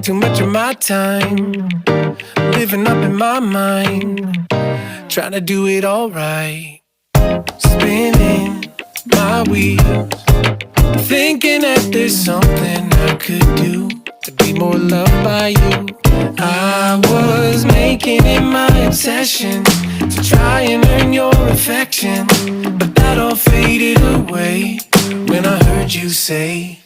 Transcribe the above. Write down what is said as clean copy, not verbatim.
way too much of my time living up in my mind, trying to do it all right, spinning my wheels, thinking that there's something I could do to be more loved by you. I was making it my obsession to try and earn your affection, but that all faded away when I heard you say